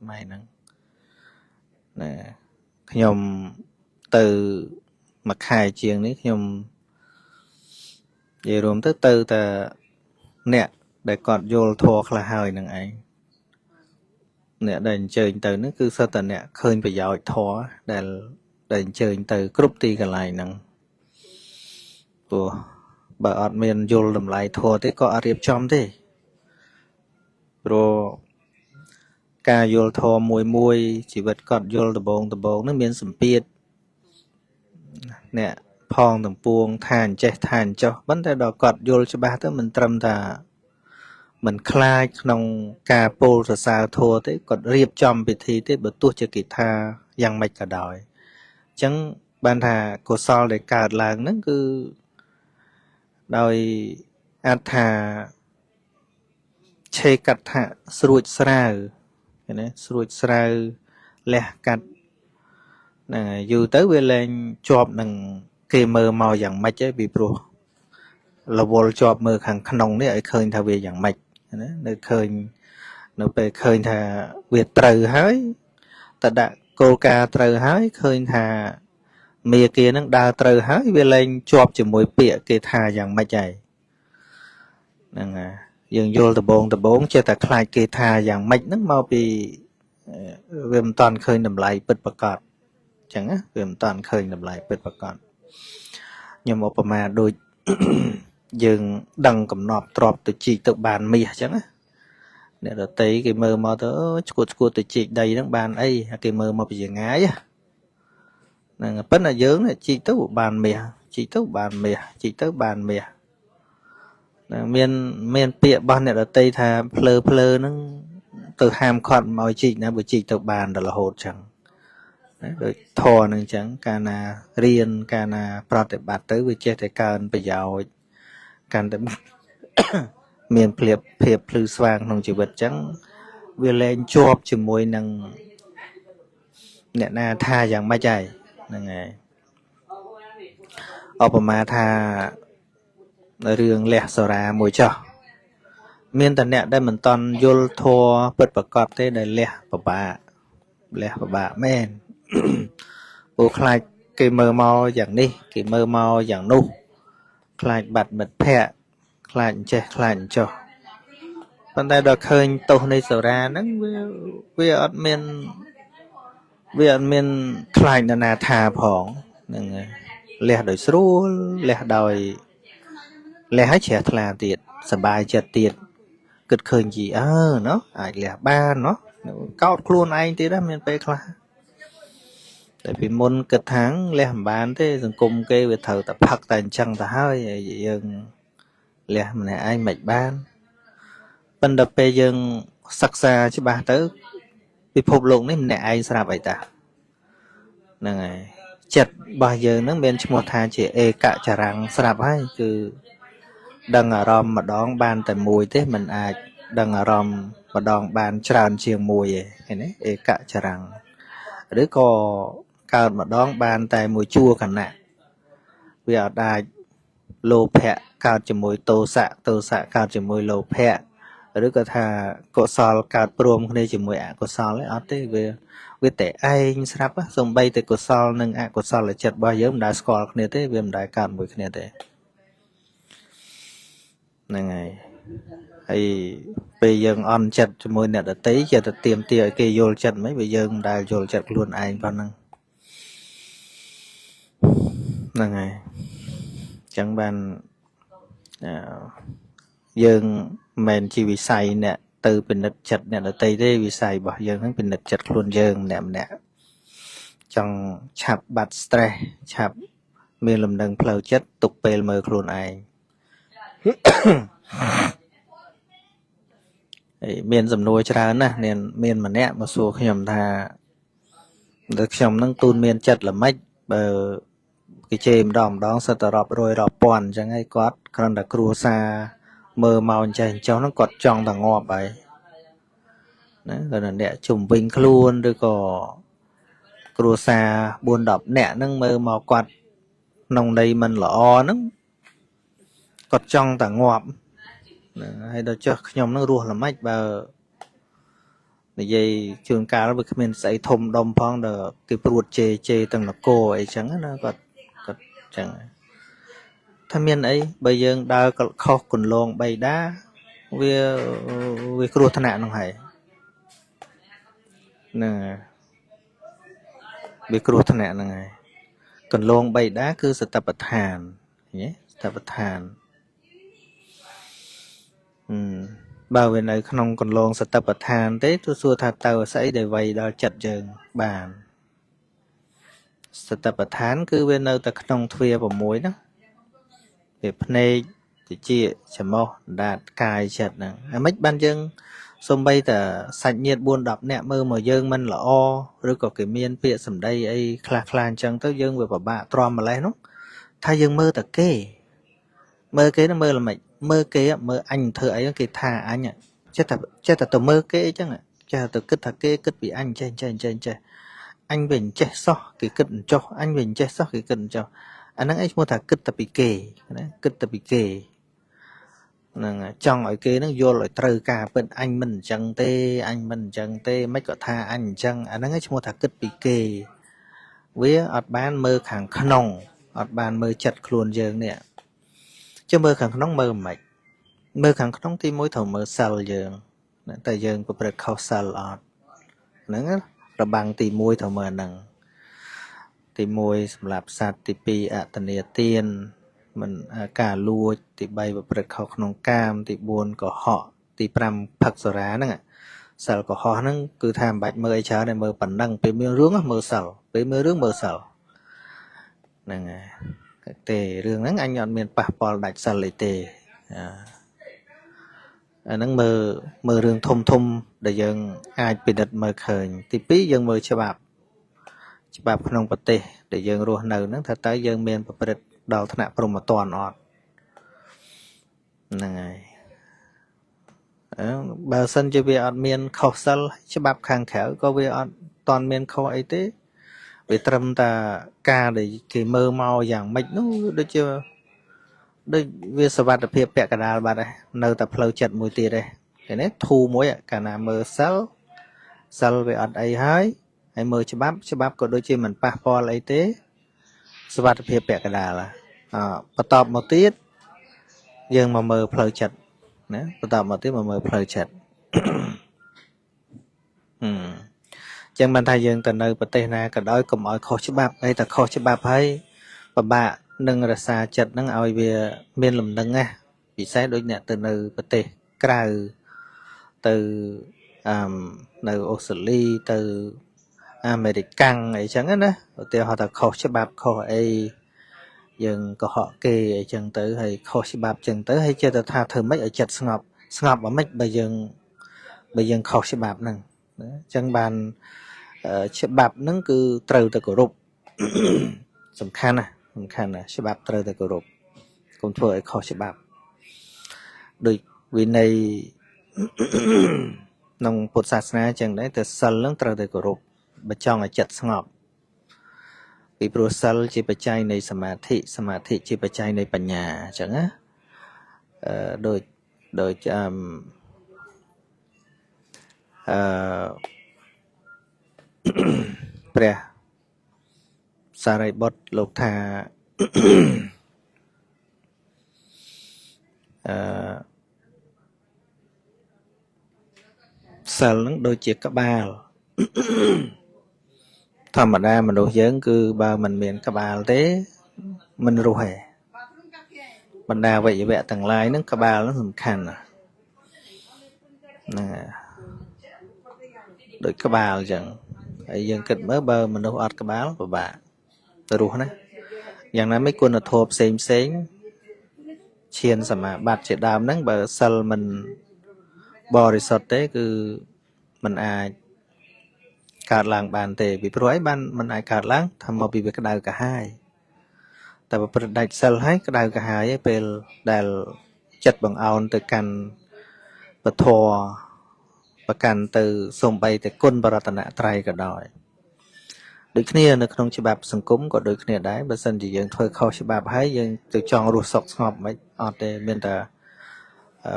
ណាខ្ញុំទៅមួយខែជាងនេះខ្ញុំនិយាយរួមទៅតែអ្នកដែលគាត់យល់ធម៌ខ្លះហើយនឹងឯងអ្នកដែលអញ្ជើញទៅហ្នឹងគឺសិតតែអ្នកឃើញប្រយោជន៍ធម៌ដែលអញ្ជើញទៅគ្រប់ទីកន្លែងហ្នឹងព្រោះបើអត់មានយល់តម្លៃធម៌ទេក៏អត់រៀបចំទេព្រោះការយល់ធម៌មួយជីវិតគាត់យល់ដំបងហ្នឹងមានសម្ពាធអ្នកផងតំពួងថាអញ្ចេះថាអញ្ចោះប៉ុន្តែដល់គាត់យល់ច្បាស់ទៅមិនត្រឹមថាមិនខ្លាចក្នុងការពោលសរសើរធម៌ទេគាត់រៀបចំពិធីទេបើទោះជាគេថាយ៉ាងម៉េចក៏ដោយអញ្ចឹងបានថាកុសលដែលកើតឡើងហ្នឹងគឺដោយអត្ថាឆេកថាស្រួចស្រាវណាស្រួចស្រាវលះកាត់ហ្នឹងហើយយូរទៅវាលែងជាប់នឹងគេមើលមកយ៉ាងម៉េចឯងពីព្រោះរវល់ជាប់មើលខាងក្នុងនេះឲ្យឃើញថាវាយ៉ាងម៉េចណានៅឃើញនៅពេលឃើញថាវាត្រូវហើយតដាក់គោលការណ៍ត្រូវហើយឃើញថាមេគានឹងដើរត្រូវហើយវាលែងជាប់ជាមួយពាក្យគេថាយ៉ាងម៉េចហើយហ្នឹងហើយយើងយល់ដំបងចេះតែខ្លាចគេថាយ៉ាងម៉េចហ្នឹងមកពីវាមិនតាន់ឃើញតម្លៃពិតប្រាកដអញ្ចឹងណាវាមិនតាន់ឃើញតម្លៃពិតប្រាកដខ្ញុំឧបមាដូចយើងដឹងកំណប់ទ្របទៅជីកទៅបានមាសអញ្ចឹងណាអ្នកដតីគេមើលមកទៅឈួតទៅជីកដីហ្នឹងបានអីគេមើលមកពីយ៉ាងងាយហ្នឹងប៉ុន្តែយើងជីកទៅបានមាសជីកទៅបានមាសជីកទៅបានមាសមានពាក្យរបស់អ្នកដតីថាភ្លើហ្នឹងទៅហាមឃាត់មកជីកណាបើជីកទៅបានដល់រហូតអញ្ចឹងដូចធរនឹងអញ្ចឹងកាលណារៀនកាលណាប្រតិបត្តិទៅវាចេះតែកើនប្រយោជន៍កាន់តែមានភាពភ្លឺស្វាងក្នុងជីវិតអញ្ចឹងវាលែងជាប់ជាមួយនឹងអ្នកណាថាយ៉ាងម៉េចហើយហ្នឹងហើយឧបមាថារឿងលះសរាមួយចោះមានតែអ្នកដែលមិនតន់យល់ធម៌ពិតប្រាកដទេដែលលះពិបាកមែនព្រោះខ្លាចគេមើលមកយ៉ាងនេះគេមើលមកយ៉ាងនោះ ខ្លាចបាត់មិត្តភ័ក្តិខ្លាចចេះខ្លាចចុះប៉ុន្តែដល់ឃើញទោសនៃសូរ៉ាហ្នឹងវាអត់មានខ្លាចនរណាថាផងហ្នឹងហើយលះដោយស្រួលលះដោយលះឲ្យជ្រះថ្លាទៀតសบายចិត្តទៀតគិតឃើញជីណោះអាចលះបានណោះកោតខ្លួនឯងទៀតណាមានពេលខ្លះតែពីមុនគិតថាលះមិនបានទេសង្គមគេវាត្រូវតែផឹកតែអញ្ចឹងទៅហើយយើងលះម្នាក់ឯងមិនបានប៉ុន្តែពេលយើងសិក្សាច្បាស់ទៅពិភពលោកនេះម្នាក់ឯងស្រាប់អីតាហ្នឹងហើយចិត្តរបស់យើងហ្នឹងមានឈ្មោះថាជាអេកចរាំងស្រាប់ហើយគឺដឹងអារម្មណ៍ម្ដងបានតែមួយទេមិនអាចដឹងអារម្មណ៍ម្ដងបានច្រើនជាងមួយទេឃើញទេអេកចរាំងឬក៏កើតម្ដងបានតែមួយជួរគណៈវាអត់អាចលោភៈកើតជាមួយទោសៈកើតជាមួយលោភៈឬក៏ថាកុសលកើតព្រមគ្នាជាមួយអកុសលឯអត់ទេវាតែឯងស្រាប់សំបីតែកុសលនិងអកុសលចិត្តរបស់យើងមិនដែលស្គាល់គ្នាទេវាមិនដែលកើតមួយគ្នាទេហ្នឹងហើយហើយពេលយើងអន់ចិត្តជាមួយអ្នកដទៃចេះតែទៀមទាឲ្យគេយល់ចិត្តមិនវាយើងមិនដែលយល់ចិត្តខ្លួនឯងប៉ុណ្ណឹងហ្នឹងហើយអញ្ចឹងបានយើងមិនមែនជាវិស័យអ្នកទៅពិនិត្យចិត្តអ្នកដទៃទេវិស័យរបស់យើងហ្នឹងពិនិត្យចិត្តខ្លួនយើងម្នាក់ចង់ឆាប់បាត់ stress ឆាប់មានលំនឹងផ្លូវចិត្តទុកពេលមើលខ្លួនឯងមានសំណួរច្រើនណាស់មានម្នាក់មកសួរខ្ញុំថាតែខ្ញុំនឹងទូនមានចិត្តល្មិចបើគេជេរម្ដងសិតតែរាប់រយរាប់ពាន់អញ្ចឹងហើយគាត់គ្រាន់តែគ្រួសារមើលមកអញ្ចឹងហ្នឹងគាត់ចង់តែងាប់ហើយណាគាត់អ្នកជំវិញខ្លួនឬក៏គ្រួសារ4-10នាក់ហ្នឹងមើលមកគាត់ក្នុងន័យមិនល្អហ្នឹងគាត់ចង់តែងាប់ហើយដល់ចុះខ្ញុំនឹងរស់ល្មិចបើនិយាយជួនកាលវាគ្មានស្អីធំដុំផងដល់គេព្រួតជេរទាំងនគរអីចឹងណាគាត់ចឹងថាមានអីបើយើងដើរខុសគន្លងបីដាវាគ្រោះថ្នាក់ហ្នឹងហើយហ្នឹងវាគ្រោះថ្នាក់ហ្នឹងហើយកន្លងបីដាគឺសតិប្បដ្ឋានឃើញទេសតិប្បដ្ឋានបើវានៅក្នុងកន្លងសតិប្បដ្ឋានទេទោះសួរថាទៅស្អីដែលវាយដល់ចិត្តយើងបានសតិប្បដ្ឋានគឺវានៅតែក្នុងទ្វារ6ណាវាភ្នែកតិចច្រមុះដាតកាយចិត្តហ្នឹងហើយមិនបានយើងសំបីតែសាច់ញាតិ4-10នាក់មើលមកយើងមិនល្អឬក៏គេមានពាក្យសម្ដីអីខ្លះអញ្ចឹងទៅយើងវាពិបាកទ្រាំម្លេះនោះថាយើងមើលតែគេមើលគេនឹងមើលល្មិចមើលគេមើលអញធ្វើអីគេថាអញចេះតែទៅមើលគេអញ្ចឹងចេះតែគិតថាគេគិតពីអញចេះអញវិញចេះសោះគេគិតអញ្ចោះអញវិញចេះសោះគេគិតអញ្ចោះអាហ្នឹងឯងឈ្មោះថាគិតតែពីគេណាគិតតែពីគេហ្នឹងចង់ឲ្យគេហ្នឹងយល់ឲ្យត្រូវការពិតអញមិនអញ្ចឹងទេមិនក៏ថាអញអញ្ចឹងអាហ្នឹងឯងឈ្មោះថាគិតពីគេវាអត់បានមើលខាងក្នុងអត់បានមើលចិត្តខ្លួនយើងនេះជិះមើលខាងក្នុងមើលមិនមើលខាងក្នុងទី1ត្រូវមើលសិលយើងតែយើងប្រព្រឹត្តខុសសិលអត់ហ្នឹងរបាំងទី1ត្រូវមើលហ្នឹងទី1សម្រាប់សត្វទី2អតនីទានមិនការលួចទី3ប្រព្រឹត្តខុសក្នុងកាមទី4កុហកទី5ផឹកសុរាហ្នឹងសិលកុហកហ្នឹងគឺថាមិនបាច់មើលអីច្រើនតែមើលប៉ុណ្ណឹងពេលមានរឿងមើលសិលពេលមើលរឿងមើលសិលហ្នឹងហើយទេរឿងហ្នឹងអញអត់មានប៉ះពាល់ដាច់សិលអីទេអាហ្នឹងមើលរឿងធំដែលយើងអាចពិនិត្យមើលឃើញទី2យើងមើលច្បាប់ក្នុងប្រទេសដែលយើងរស់នៅហ្នឹងថាតើយើងមានប្រព្រឹត្តដល់ថ្នាក់ព្រហ្មទណ្ឌអត់ហ្នឹងហើយបើសិនជាវាអត់មានខុសសិលច្បាប់ខាងក្រៅក៏វាអត់តន់មានខុសអីទេវាត្រឹមតែការដែលគេមើលមកយ៉ាងម៉េចនោះដូចវាសវត្ថិភាពពាក់កណ្ដាលបាត់ហើយនៅតែផ្លូវចិត្តមួយទៀតទេឃើញទេធូរមួយកាលណាមើលសិលវាអត់អីហើយមើលច្បាប់ក៏ដូចជាមិនប៉ះពាល់អីទេសវត្ថិភាពពាក់កណ្ដាលបន្តមកទៀត dương mà mơ phơi chặt nè bắt đầu mà tiếp mà mơ phơi chặt chẳng bàn thay dương từ nơi bờ tây na cả đói cùng ở kho chibab hay ta kho chibab hay và bà nâng ra xa chặt nâng ao về miền lầm nâng á bị sai đối nhẹ từ nơi bờ tây cào từ nơi Australia từ American ấy chẳng á từ họ ta kho chibab kho ấy dương có họ kê ở chân tới hay kho chibab chân tới hay chưa ta tha thơ mấy ở chặt ngọc ở mấy bây giờ kho chibab nâng chẳng bàn chibab nâng cứ trâu từ cổ rụpสำคัญนะฉบับเตอร์แต่กรุบกรมทั่วไอ้ข้อฉบับโดยวินัยนองพุทธศาสนาจังได้แต่สัลเรื่องเตอร์แต่กรุบบัจจองไอ้จัดสงบปีโปรสัลจีปัจจัยในสมาธิจีปัจจัยในปัญญาจังนะโดยเปรียสารบทโลกธาสัลนั้นโดยเจกบาลธรรมดามนุษย์ยังคือบามันเมียนกบาลเต้มันรู้เหบรรดาวิญญาณต่างหลายนั้นกบาลนั้นสำคัญนะโดยกบาลจังไอ้ยังเกิดเมื่อเบอร์มันรู้อัดกบาลป่ะบ่าแต่รู้นะอย่างนั้นไม่ควรจะโทบเซ็งเชียนสมาบัติเจดามนั่งเบอร์สัลมันบริสุทธิ์เต้คือมันอาจการล้างบานเตะวิปร้อยบานมันอาจการล้างทำมาปีเวกดาวกระหายแต่ว่าประดับสัลให้กระดาวกระหายเป็นได้จัดบังเอาแต่กันประทอประกันtừ ส่งไปแต่ก้นบรัตนตรัยก็ได้โดยนี้ในขนมฉบับสังคมก็โดยนี้ได้บางส่วนที่ยังถอยเข้าฉบับให้ยังจะจองรูสกสงบไม่อาจจะเมียนแต่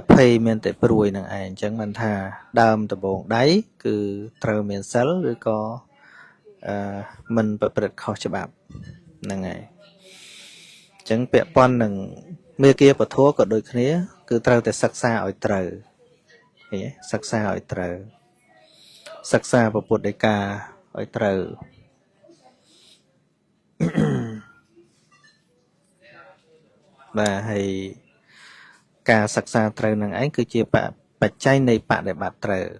เพย์เมียนแต่ปรุยนั่งเองจังมันท่าดามตะบงได้คือเติมเมียนเซลหรือก็มันประเปิดเข้าฉบับนั่งไงจังเปียป้อนหนึ่งเมื่อกี้ปะทั่วก็โดยนี้คือเติมแต่ศักษาอ่อยเติมเฮ้ศักษาอ่อยเติมศักษาประปุตติกาอ่อยเติมvà hay cả sắc xa trời năng ấy cứ chia bạch chay này bạn để bạch trời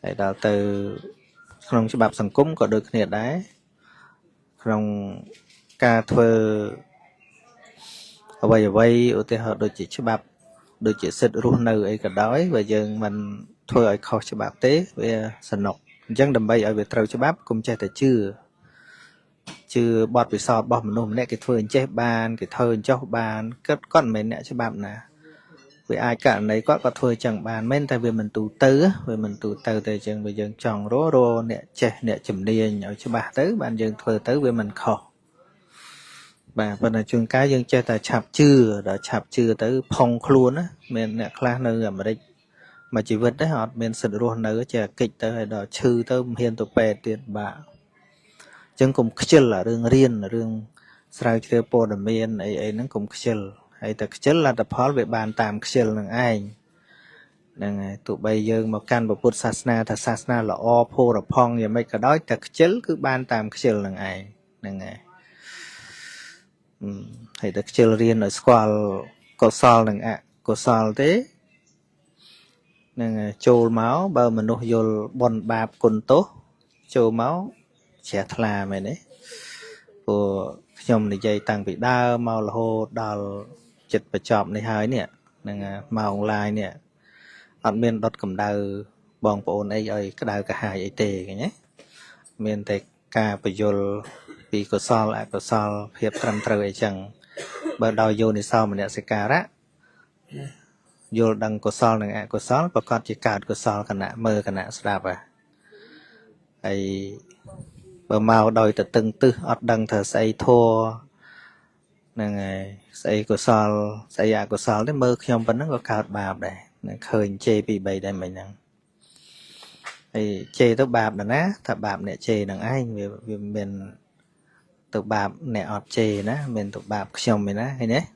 để đào từ trong chế bạp sản cúng có được nhiệt đấy trong ca thơ ở vay ở thế họ đôi chỉ chế bạp đôi chỉ xịt ruộng nơi ấy cả đói và giờ mình thôi ở kho chế bạp tế về sân nọc dân đầm bay ở việt trời chế bạp cũng chạy tới chưa bọt bị sọt bọt mình nôm nè cái thuyền chế bàn cái thuyền cho bàn cất con mình nè cho bạn nè vì ai cả này có thuyền chẳng bàn men tại vì mình tù tư vì mình tù tư tại chừng bây giờ tròn rô nè chế nè chùm điên ở cho bà tới bạn dừng thuyền tới vì mình khó bà bên là trường cái dân chơi ta chạp chưa tới phong luôn á mình nè khá nơi mà đây mà chỉ vượt đấy họ mình sửa luôn nơi chơi kịch tới đó chư tới hiền tụ bè tiền bà chẳng cùng khơi là rương riêng là rương sao chơi po đầm miên ấy nó cùng khơi hay ta khơi là tập hóa về bàn tạm khơi là ai này tụi bây giờ mà can vào Phật sát na là o po là phong vậy mấy cái đó ta khơi cứ bàn tạm khơi là ai này hay ta khơi riêng ở squal có sol là có sol thế này trôi máu bao mình nuôi vô bon bạp cồn tốt trôi máu trẻ thà mày đấy của nhom này dây tăng bị đau màu là hồ đào chật và chọp này hai nè màu lai nè ở miền đất cầm đào bong bồn ấy cái đào cả hai ấy tề cái nhé miền tây ca bây giờ bị có sol hiệp trầm trời chẳng bờ đào vô này sau mình sẽ cà rá vô đằng có sol này có sol và con chỉ cào có sol cả nạ mơ cả nạ sạp à ấy bờ màu đòi từ từng tư ọt đằng thờ xây thua này xây của sol đấy mơ khi ông vẫn nó có cào bạp đây khơi chê bị bầy đây mình nè thì chê tới bạp là ná thà bạp nè chê đằng ai vì mình từ bạp nè ọt chê ná mình từ bạp khi ông mình á hay nhé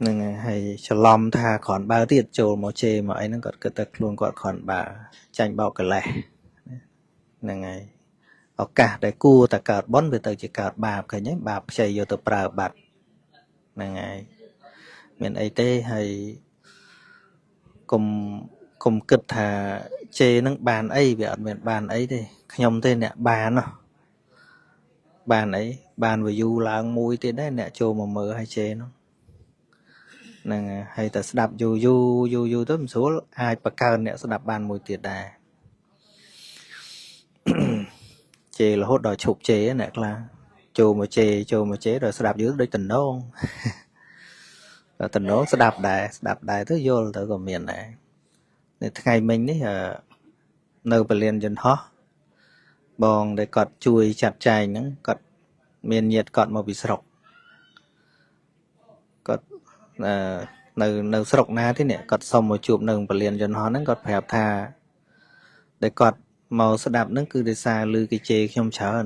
នឹងហើយច្រឡំថាគ្រាន់បើទៀតចូលមកជេរមកអីហ្នឹងគាត់គិតតែខ្លួនគាត់គ្រាន់បើចាញ់បោកកលេសហ្នឹងហើយឱកាសដែលគួរតែកើតបុណ្យវាទៅជាកើតបាបឃើញទេបាបខ្ចីយកទៅប្រើបាត់ហ្នឹងហើយមានអីទេហើយកុំគិតថាជេរហ្នឹងបានអីវាអត់មានបានអីទេខ្ញុំទេអ្នកបានហ៎បានអីបាន view ឡើងមួយទៀតដែរអ្នកចូលមកមើលឲ្យជេរហ្នឹងហ្នឹងហើយតែស្ដាប់យូរទៅមិនស្រួលអាចបង្កើនអ្នកស្ដាប់បានមួយទៀតដែរជេររហូតដល់ឈប់ជេរអ្នកខ្លះចូលមកជេរដល់ស្ដាប់យូរដូចតំណងដល់តំណងស្ដាប់ដែរទៅយល់ទៅក៏មានដែរនៅថ្ងៃមិញនេះនៅពលានយន្តហោះបងដែលគាត់ជួយចាត់ចែងហ្នឹងគាត់មានញាតិគាត់មកពីស្រុកគាត់នៅស្រុកណាទេនេះគាត់សុំមកជួបនៅពលានយន្តហោះហ្នឹងគាត់ប្រាប់ថាដែលគាត់មកស្ដាប់ហ្នឹងគឺដោយសារឮគេជេរខ្ញុំច្រើន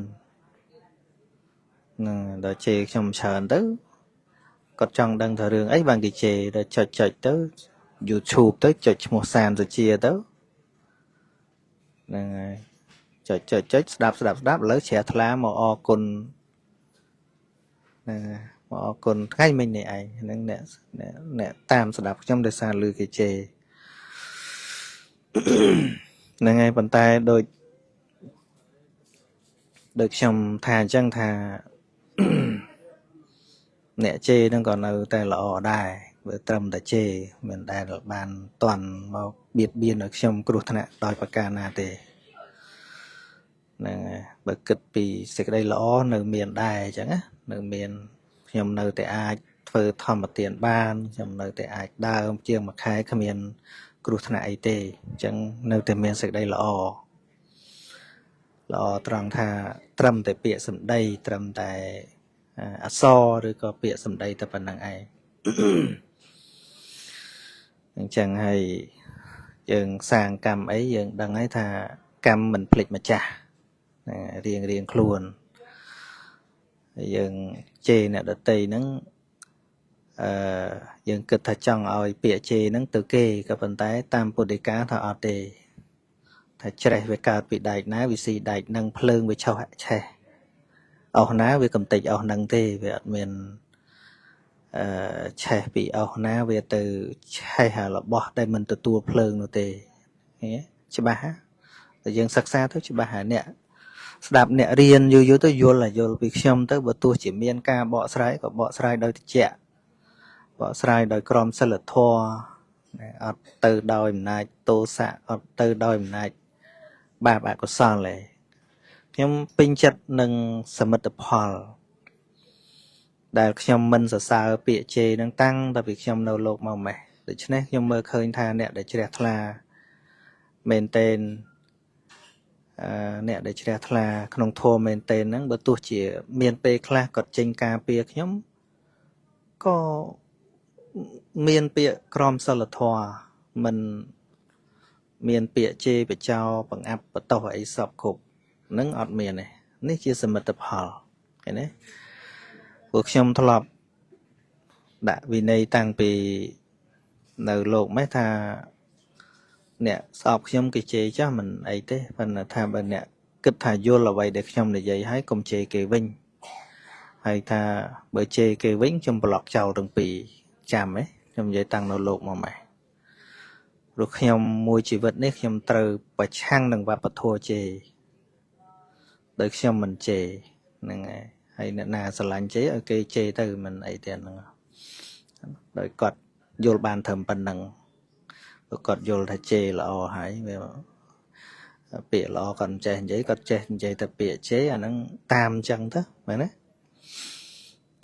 ដល់ជេរខ្ញុំច្រើនទៅគាត់ចង់ដឹងថារឿងអីបានគេជេរដល់ចុចទៅ YouTube ទៅចុចឈ្មោះសានសុជាទៅហ្នឹងហើយចុចស្ដាប់ឥឡូវជ្រះថ្លាមកអរគុណហ្នឹងមកអរគុណថ្ងៃមិញនេះឯងហ្នឹងអ្នកតាមស្ដាប់ខ្ញុំដោយសារឮគេជេរហ្នឹងហើយប៉ុន្តែដូចខ្ញុំថាអញ្ចឹងថាអ្នកជេរហ្នឹងក៏នៅតែល្អដែរបើត្រឹមតែជេរមិនដែលបានតន់មកបៀតបៀនឲ្យខ្ញុំគ្រោះថ្នាក់ដោយប្រការណាទេហ្នឹងហើយបើគិតពីសេចក្តីល្អនៅមានដែរអញ្ចឹងណានៅមានខ្ញុំនៅតែអាចធ្វើធម្មទានបានខ្ញុំនៅតែអាចដើរជាងមួយខែគ្មានគ្រោះថ្នាក់អីទេអញ្ចឹងនៅតែមានសេចក្តីល្អត្រង់ថាត្រឹមតែពាក្យសម្ដីត្រឹមតែអក្សរឬក៏ពាក្យសម្ដីតែប៉ុណ្្នឹងឯងអញ្ចឹងហើយយើងសាងកម្មអីយើងដឹងហើយថាកម្មមិនភ្លេចម្ចាស់រៀងខ្លួនហើយយើងជេរអ្នកដតីហ្នឹងយើងគិតថាចង់ឲ្យពាក្យជេរហ្នឹងទៅគេក៏ប៉ុន្តែតាមពុទ្ធដីកាថាអត់ទេថាច្រេះវាកើតពីដែកណាវាស៊ីដែកហ្នឹងភ្លើងវាឆេះអស់ណាវាកំតិចអស់ហ្នឹងទេវាអត់មានឆេះពីអស់ណាវាទៅឆេះរបស់ដែលមិនទទួលភ្លើងនោះទេច្បាស់តែយើងសិក្សាទៅច្បាស់ហើយអ្នកស្ដាប់អ្នករៀនយូរទៅយល់ពីខ្ញុំទៅបើទោះជាមានការបកស្រាយក៏បកស្រាយដោយត្រជាក់បកស្រាយដោយក្រមសីលធម៌អត់ទៅដោយអំណាចទោសៈអត់ទៅដោយអំណាចបាបអកុសលទេខ្ញុំពេញចិត្តនឹងសមិទ្ធផលដែលខ្ញុំមិនសរសើរពាក្យជេរនឹងតាំងតែពីខ្ញុំនៅលោកមកម៉េះដូច្នេះខ្ញុំមើលឃើញថាអ្នកដែលជ្រះថ្លាមែនទែនអ្នកដែលជ្រះថ្លាក្នុងធម៌មែនទែនហ្នឹងបើទោះជាមានពេលខ្លះគាត់ចេញការពារខ្ញុំក៏មានពាក្យក្រមសីលធម៌មិនមានពាក្យជេរបចោបង្អាប់បតោអីសពគ្រប់នឹងអត់មានទេនេះជាសមិទ្ធផលឃើញទេពួកខ្ញុំធ្លាប់ដាក់វិន័យតាំងពីនៅលោកម៉េះថាអ្នកស្អប់ខ្ញុំគេជេរចាស់មិនអីទេប៉ុន្តែថាបើអ្នកគិតថាយល់អ្វីដែលខ្ញុំនិយាយហើយកុំជេរគេវិញហើយថាបើជេរគេវិញខ្ញុំប្លុកចោលទាំងពីរចាំហ៎ខ្ញុំនិយាយតាំងនៅលោកមកម៉េះព្រោះខ្ញុំមួយជីវិតនេះខ្ញុំត្រូវប្រឆាំងនឹងវប្បធម៌ជេរដោយខ្ញុំមិនជេរហ្នឹងហើយអ្នកណាស្រឡាញ់ជេរឲ្យគេជេរទៅមិនអីទេហ្នឹងដោយគាត់យល់បានត្រឹមប៉ុណ្្នឹងព្រោះគាត់យល់ថាជេរល្អហើយវាពាក្យល្អគាត់ចេះនិយាយគាត់ចេះនិយាយតែពាក្យជេរអាហ្នឹងតាមអញ្ចឹងទៅមែនទេ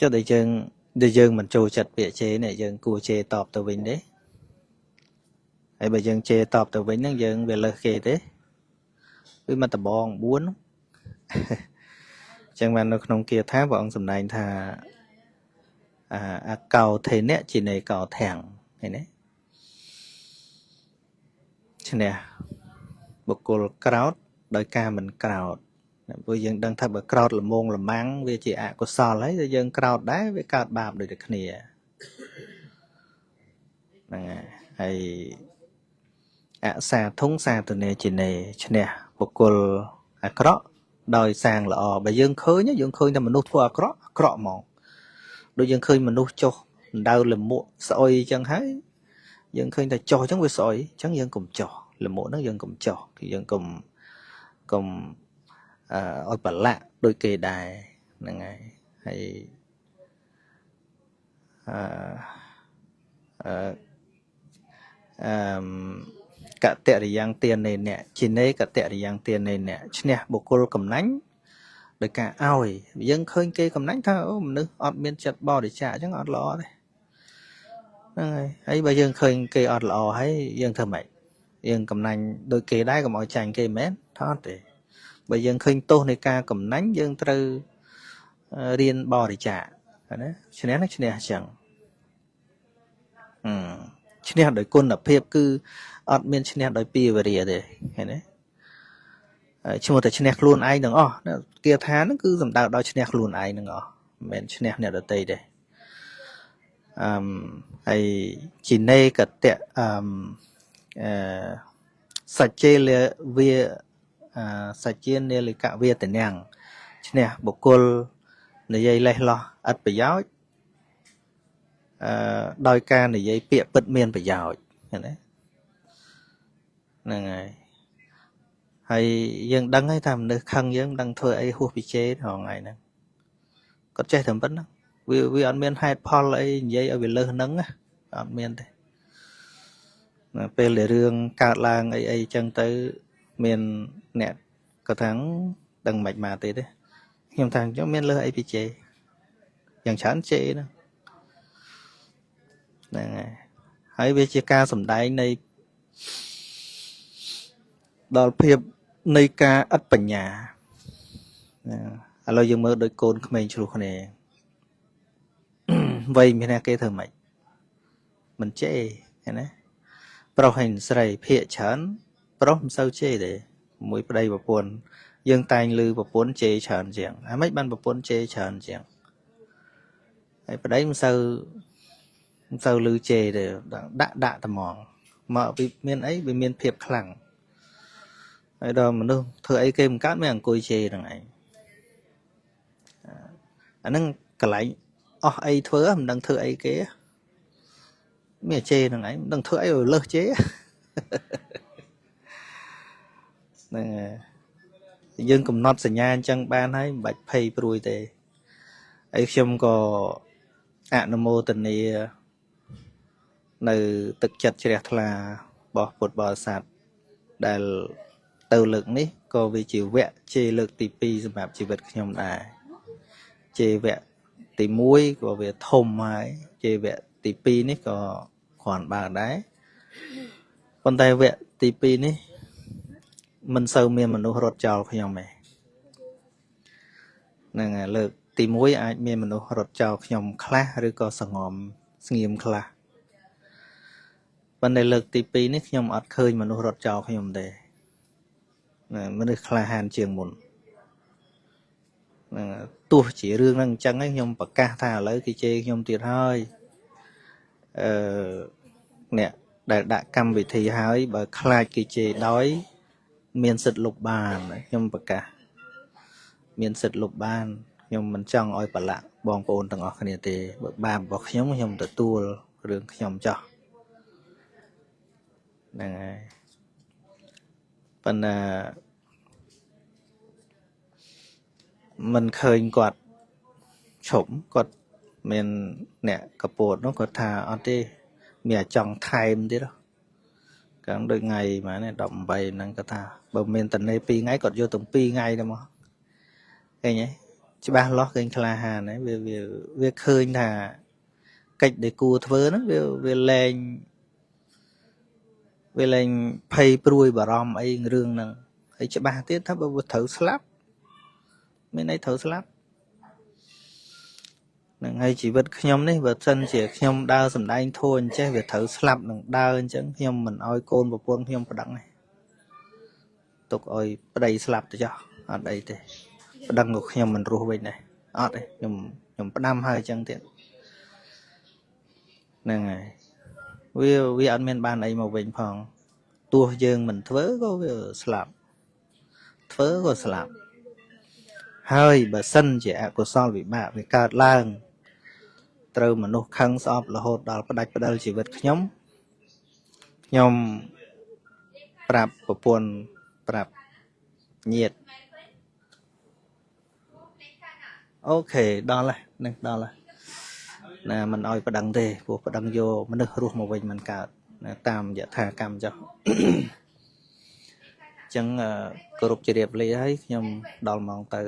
ចុះតែយើងមិនចូលចិត្តពាក្យជេរនេះយើងគួរជេរតបទៅវិញទេហើយបើយើងជេរតបទៅវិញហ្នឹងយើងវាលើសគេទេគឺមកដបង4អញ្ចឹងបាននៅក្នុងគាថាព្រះអង្គសម្ដែងថាអកោថេនៈជានេកោធាំងឃើញទេឈ្នះបុគ្គលក្រោតដោយការមិនក្រោតព្រោះយើងដឹងថាបើក្រោតល្មងល្មាំងវាជាអកុសលហើយយើងក្រោតដែរវាកើតបាបដូចតែគ្នា nè hay ạ xa thúng xa từ nè chỉ nè chứ nè bộ cô à có đòi sang là bởi dương khơi nhá dương khơi là mình nuốt thua cọ mỏng đôi dương khơi mình nuốt cho đau là muộn sỏi chẳng hay dương khơi là cho chẳng với sỏi chẳng dương cùng cho là muộn nó dương cùng cho thì dương cùng cùng ôi bà lạ đôi kề đài là ngày hay cả tệ thì giang tiền này nè chỉ nấy cả tệ thì giang tiền này nè chứ nè bộ cô cầm nánh đời cả ao dân khơi kê cầm nánh thôi mình nữa ọt miên chặt bò để trả chứ ọt lọ đây ấy bây giờ khơi kê ọt lọ hay dân thơ mày dân cầm nánh đôi kê đai cầm mọi chàng kê mến thoát để bây giờ khơi tô này ca cầm nánh dân tư riêng bò để trả đấy chứ nè chẳng chứ nè đời côn là phép cứ ọt miên chứ nè đời pi về rìa để hay đấy chứ một tại chứ nè luôn ai đừng kia tháng nó cứ dầm đạo đó chứ nè luôn ai đừng mình chứ nè ở tây đây hay chỉ nay cả tệ sạch chê là vía sạch chê này là cả vía tỉnh nhàng chứ nè bộ cô này dây lấy lo ắt phải giáo đôi ca này dây bịa bật miên phải giáo đấy này hay dân đăng hay tham nơi khăn dân đăng thôi ấy hút bị chế họ ngày nè có chơi thầm vẫn vì anh miền hai Paul ấy dây ở bên lơ nắng á anh miền thế về lệ riêng cả làng ấy chân tới miền nẹt có tháng đằng mạch mà thế đấy nhưng thằng cho miền lơ ấy bị chế dạng chán chế nữa nè hãy về chia ca sầm đáy này đào phiệp nơi ca ất bẩn nhà alo dương mơ đôi côn của mình chụp này vậy mình cái thơ mày mình chê này pro hình sài phệ chán pro sao chê để mũi đây vào buồn dương tay lư vào buồn chê chán chẳng mấy ban vào buồn chê chán chẳng ấy vào đấy sao lư chê để đạ tầm mòn mà vì miền ấy vì miền phiệp khẳng ấy đó mà đâu thưa ấy kêu cát mấy thằng côi chê đằng này anh đang cả lại ấy thưa mình đang thưa ấy kế mẹ chê đằng ấy đang thưa ấy rồi lơ chế nè dương cùng nót sành nha chân ban ấy bạch pay bùi tề ấy không có nam mô tình này nơi thực chất chỉ là bỏ bột bò sạt đại từ lực ní có vì chịu vẽ chê lực tỷ pi xem bạp chỉ vật nhom đài chê vẽ tỷ muối có về thôm ấy chê vẽ tỷ pi ní có khoản bà đáy con tay vẽ tỷ pi ní mình sâu miền mình nó rốt trào khi nhom mày nè lực tỷ muối ai miền mình nó rốt trào khi nhom khá rồi có sòng ngòm nghiêm khá vấn đề lực tỷ pi ní khi nhom ọt khơi mình nó rốt trào khi nhom đề mình được khai hàn trường một tu chỉ riêng năng chẳng ấy nhom bậc ca thà lấy cái chê nhom tuyệt hơi nè đã cầm vị thì hơi bởi khai cái chê đói miền sệt lục bàn nhom bậc ca miền sệt lục bàn nhom mình chẳng oi bà lạ bong bồn tầng ở cái này bậc bàn bậc nhóm nhom tự tu riêng nhom cho này phần mình khơi quạt chủng quạt mình nè cặp bột nó có thà ở đây mẹ chồng time thế đó càng đôi ngày mà này động bày năng có thà bờ mình tận đây pi ngay còn vô tổng pi ngay đâu mà cái nhỉ chứ ba lót kênh là hà này về khơi thà cách để cua thưa nó về lên pay pruy bà rom ấy rương năng ấy chứ ba tiết thấp vào thử slap mấy này thử slap hay chỉ vật nhom đấy vật chân chỉ nhom đau sầm đai thôi chứ việc thử slap đằng đau chứ nhom mình oi côn và buông nhom có đắng này tục oi đây slap cho ở đây thì đằng ngục nhom mình ru bên này ở đây nhom 5 2 chân tiện này វាអត់មានបានអីមកវិញផងទោះយើងមិនធ្វើក៏វាស្លាប់ធ្វើក៏ស្លាប់ហើយបើសិនជាអកុសលវិបាកវាកើតឡើងត្រូវមនុស្សខឹងស្អប់រហូតដល់ផ្ដាច់ផ្ដាល់ជីវិតខ្ញុំប្រាប់ប្រពន្ធប្រាប់ញាតិអូខេដល់ហើយនឹងដល់ហើយណាមិនអោយប្តឹងទេព្រោះប្តឹងយកមនុស្សរស់មកវិញមិនកើតណាតាមយថាកម្មចុះអញ្ចឹងគោរពជម្រាបលាហើយខ្ញុំដល់ម៉ោងទៅ